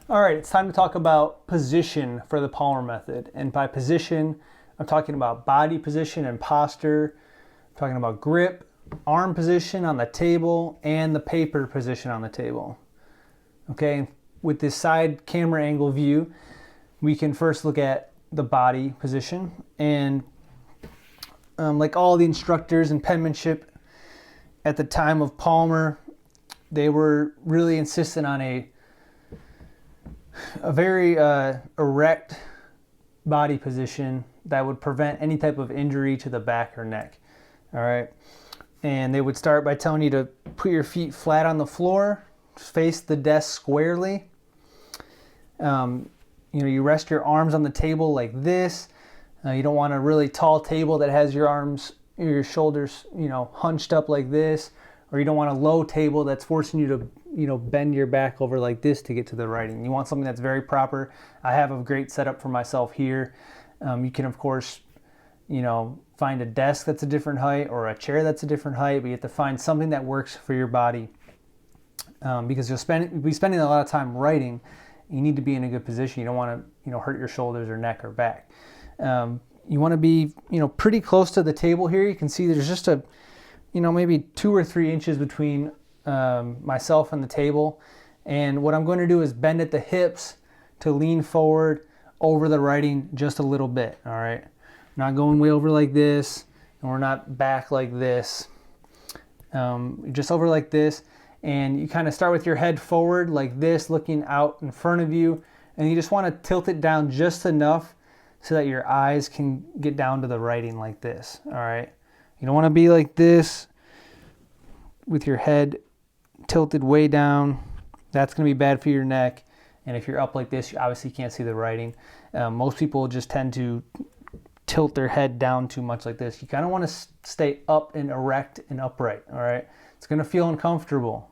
All right, it's time to talk about position for the Palmer method. And by position, I'm talking about body position and posture. I'm talking about grip, arm position on the table, and the paper position on the table. Okay, with this side camera angle view, we can first look at the body position. And like all the instructors in penmanship at the time of Palmer, they were really insistent on a very erect body position that would prevent any type of injury to the back or neck. All right. And they would start by telling you to put your feet flat on the floor, face the desk squarely. You rest your arms on the table like this. You don't want a really tall table that has your arms, your shoulders, hunched up like this, or you don't want a low table that's forcing you to, bend your back over like this to get to the writing. You want something that's very proper. I have a great setup for myself here. You can, of course, find a desk that's a different height or a chair that's a different height, but you have to find something that works for your body because you'll be spending a lot of time writing. You need to be in a good position. You don't want to, hurt your shoulders or neck or back. You want to be, pretty close to the table here. You can see there's just maybe 2 or 3 inches between myself and the table. And what I'm going to do is bend at the hips to lean forward over the writing just a little bit. All right. Not going way over like this, and we're not back like this. Just over like this. And you kind of start with your head forward like this, looking out in front of you. And you just want to tilt it down just enough so that your eyes can get down to the writing like this. All right. You don't want to be like this with your head tilted way down. That's going to be bad for your neck. And if you're up like this, you obviously can't see the writing. Most people just tend to tilt their head down too much like this. You kind of want to stay up and erect and upright. All right. It's going to feel uncomfortable.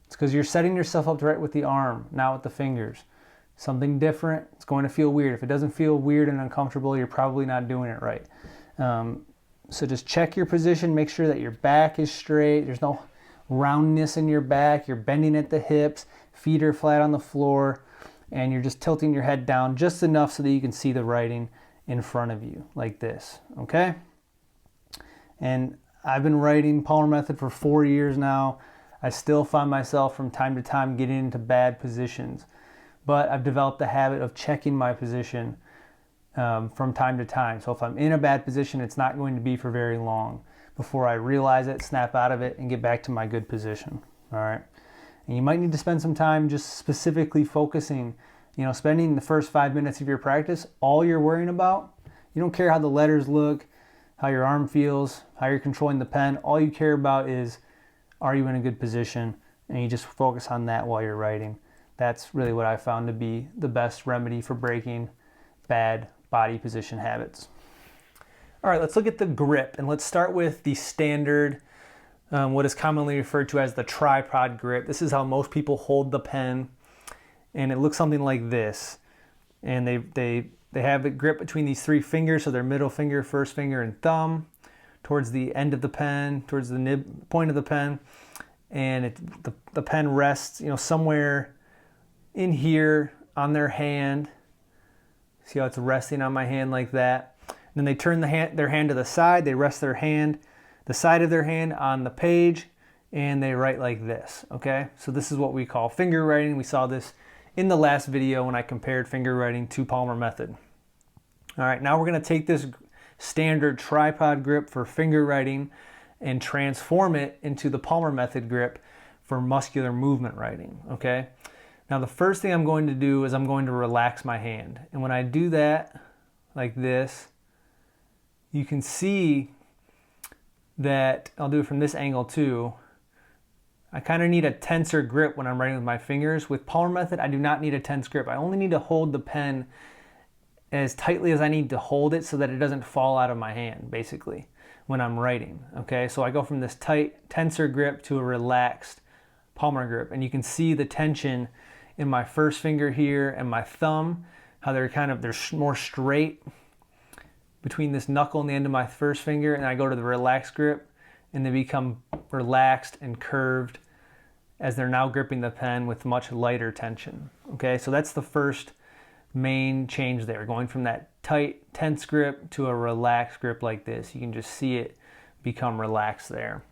It's because you're setting yourself up to write with the arm, not with the fingers. Something different, it's going to feel weird. If it doesn't feel weird and uncomfortable, you're probably not doing it right. So just check your position, make sure that your back is straight. There's no roundness in your back. You're bending at the hips, feet are flat on the floor, and you're just tilting your head down just enough so that you can see the writing in front of you like this, okay? And I've been writing Palmer Method for 4 years now. I still find myself from time to time getting into bad positions. But I've developed the habit of checking my position from time to time. So if I'm in a bad position, it's not going to be for very long before I realize it, snap out of it, and get back to my good position. All right. And you might need to spend some time just specifically focusing, spending the first 5 minutes of your practice, all you're worrying about. You don't care how the letters look, how your arm feels, how you're controlling the pen. All you care about is, are you in a good position? And you just focus on that while you're writing. That's really what I found to be the best remedy for breaking bad body position habits. All right, let's look at the grip, and let's start with the standard, what is commonly referred to as the tripod grip. This is how most people hold the pen, and it looks something like this. And they have it grip between these 3 fingers, so their middle finger, first finger, and thumb, towards the end of the pen, towards the nib point of the pen, and the pen rests, somewhere in here on their hand. See how it's resting on my hand like that? And then they turn their hand to the side. They rest the side of their hand on the page, and they write like this, okay? So this is what we call finger writing. We saw this in the last video when I compared finger writing to Palmer Method. All right, now we're gonna take this standard tripod grip for finger writing and transform it into the Palmer Method grip for muscular movement writing, okay? Now the first thing I'm going to do is I'm going to relax my hand. And when I do that, like this, you can see that, I'll do it from this angle too, I kind of need a tenser grip when I'm writing with my fingers. With Palmer Method, I do not need a tense grip. I only need to hold the pen as tightly as I need to hold it so that it doesn't fall out of my hand, basically, when I'm writing, okay? So I go from this tight, tenser grip to a relaxed Palmer grip, and you can see the tension in my first finger here and my thumb, how they're more straight between this knuckle and the end of my first finger, and I go to the relaxed grip, and they become relaxed and curved as they're now gripping the pen with much lighter tension. Okay, so that's the first main change there, going from that tight, tense grip to a relaxed grip like this. You can just see it become relaxed there.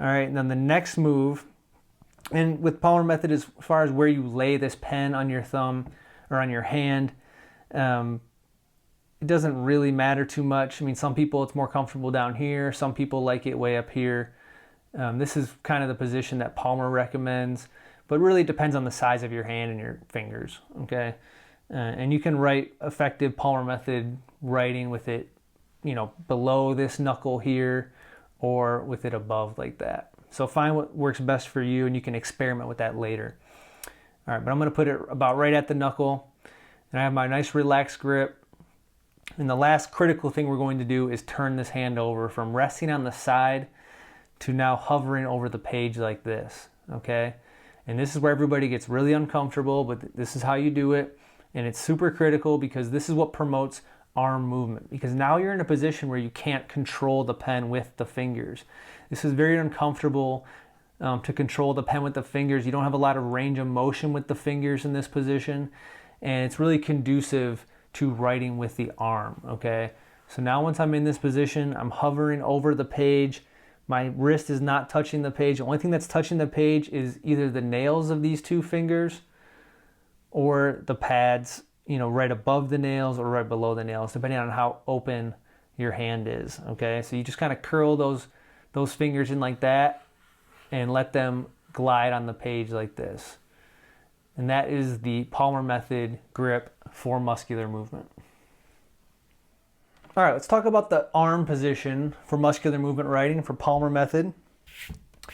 All right, and then the next move, and with Palmer Method, as far as where you lay this pen on your thumb or on your hand, it doesn't really matter too much. I mean, some people it's more comfortable down here, some people like it way up here. This is kind of the position that Palmer recommends, but really it depends on the size of your hand and your fingers, okay? And you can write effective Palmer Method writing with it, you know, below this knuckle here or with it above like that. So find what works best for you, and you can experiment with that later. All right, but I'm going to put it about right at the knuckle, and I have my nice relaxed grip. And the last critical thing we're going to do is turn this hand over from resting on the side to now hovering over the page like this, okay? And this is where everybody gets really uncomfortable, but this is how you do it. And it's super critical because this is what promotes arm movement, because now you're in a position where you can't control the pen with the fingers. This is very uncomfortable to control the pen with the fingers. You don't have a lot of range of motion with the fingers in this position, and it's really conducive to writing with the arm, okay? So now once I'm in this position, I'm hovering over the page. My wrist is not touching the page. The only thing that's touching the page is either the nails of these two fingers or the pads, you know, right above the nails or right below the nails, depending on how open your hand is, okay? So you just kind of curl those fingers in like that and let them glide on the page like this. And that is the Palmer Method grip for muscular movement. All right, let's talk about the arm position for muscular movement writing for Palmer Method.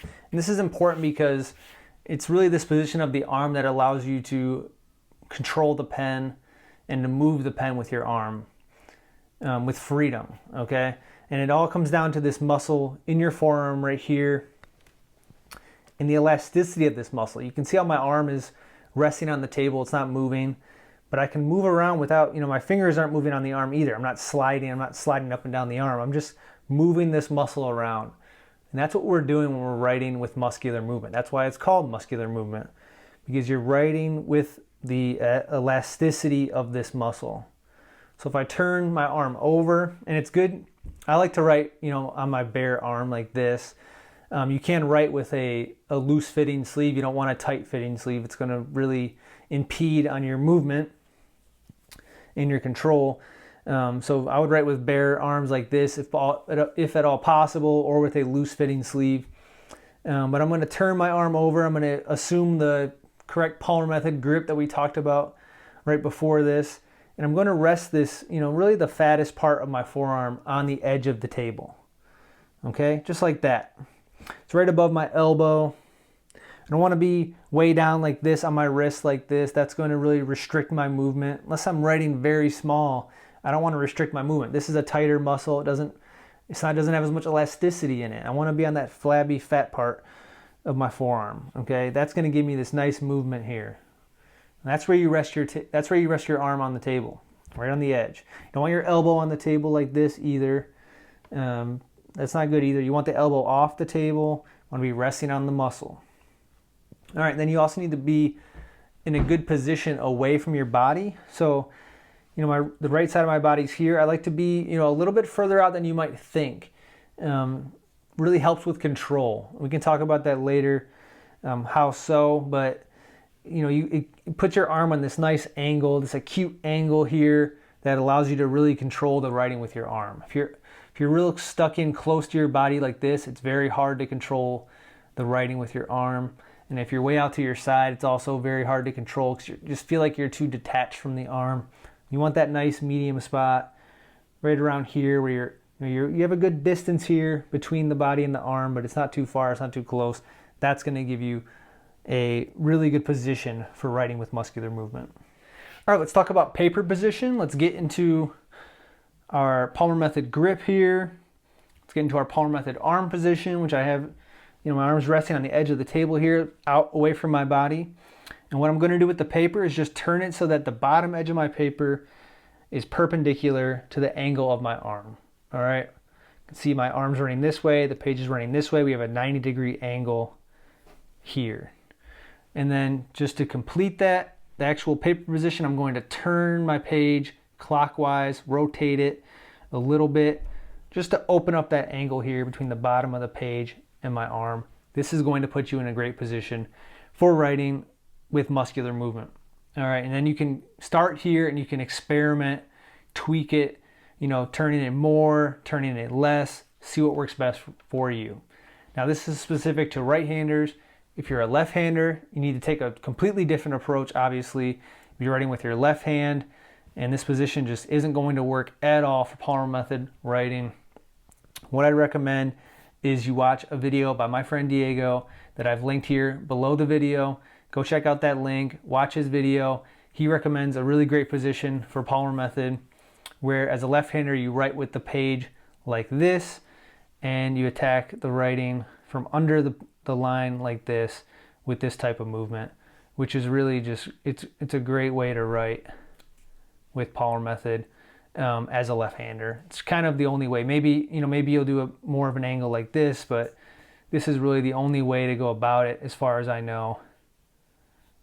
And this is important because it's really this position of the arm that allows you to control the pen and to move the pen with your arm with freedom, okay? And it all comes down to this muscle in your forearm right here and the elasticity of this muscle. You can see how my arm is resting on the table, it's not moving, but I can move around without, you know, my fingers aren't moving on the arm either. I'm not sliding up and down the arm. I'm just moving this muscle around. And that's what we're doing when we're writing with muscular movement. That's why it's called muscular movement, because you're writing with the elasticity of this muscle. So if I turn my arm over, and it's good, I like to write, you know, on my bare arm like this. You can write with a loose fitting sleeve. You don't want a tight fitting sleeve. It's going to really impede on your movement and your control. So I would write with bare arms like this if at all possible, or with a loose fitting sleeve. But I'm going to turn my arm over. I'm going to assume the correct Palmer Method grip that we talked about right before this. And I'm going to rest this, you know, really the fattest part of my forearm on the edge of the table. Okay, just like that. It's right above my elbow. I don't want to be way down like this on my wrist like this. That's going to really restrict my movement. Unless I'm writing very small, I don't want to restrict my movement. This is a tighter muscle. It doesn't have as much elasticity in it. I want to be on that flabby fat part of my forearm. Okay, that's going to give me this nice movement here. And that's where you rest your arm on the table, right on the edge. You don't want your elbow on the table like this either. That's not good either. You want the elbow off the table. You want to be resting on the muscle. All right, then you also need to be in a good position away from your body. So, you know, the right side of my body's here. I like to be, you know, a little bit further out than you might think. Really helps with control. We can talk about that later, how so, but you know, you put your arm on this nice angle, this acute angle here that allows you to really control the writing with your arm. If you're real stuck in close to your body like this, it's very hard to control the writing with your arm. And if you're way out to your side, it's also very hard to control because you just feel like you're too detached from the arm. You want that nice medium spot right around here where you have a good distance here between the body and the arm, but it's not too far, it's not too close. That's going to give you a really good position for writing with muscular movement. All right, let's talk about paper position. Let's get into our Palmer Method grip here. Let's get into our Palmer Method arm position, which I have, you know, my arms resting on the edge of the table here, out away from my body. And what I'm going to do with the paper is just turn it so that the bottom edge of my paper is perpendicular to the angle of my arm. All right, you can see my arm's running this way, the page is running this way. We have a 90-degree angle here. And then just to complete that, the actual paper position, I'm going to turn my page clockwise, rotate it a little bit, just to open up that angle here between the bottom of the page and my arm. This is going to put you in a great position for writing with muscular movement. All right, and then you can start here and you can experiment, tweak it, you know, turning it more, turning it less, see what works best for you. Now this is specific to right-handers. If you're a left-hander, you need to take a completely different approach, obviously. If you're writing with your left hand, and this position just isn't going to work at all for Palmer Method writing, what I'd recommend is you watch a video by my friend Diego that I've linked here below the video. Go check out that link, watch his video. He recommends a really great position for Palmer Method, where as a left-hander you write with the page like this, and you attack the writing from under the line like this with this type of movement, which is really just, it's a great way to write with Palmer Method as a left-hander. It's kind of the only way. Maybe you'll do more of an angle like this, but this is really the only way to go about it as far as I know,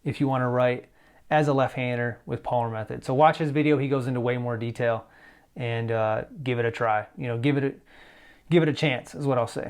if you want to write as a left-hander with Palmer Method. So watch his video. He goes into way more detail, and give it a try. You know, give it a chance is what I'll say.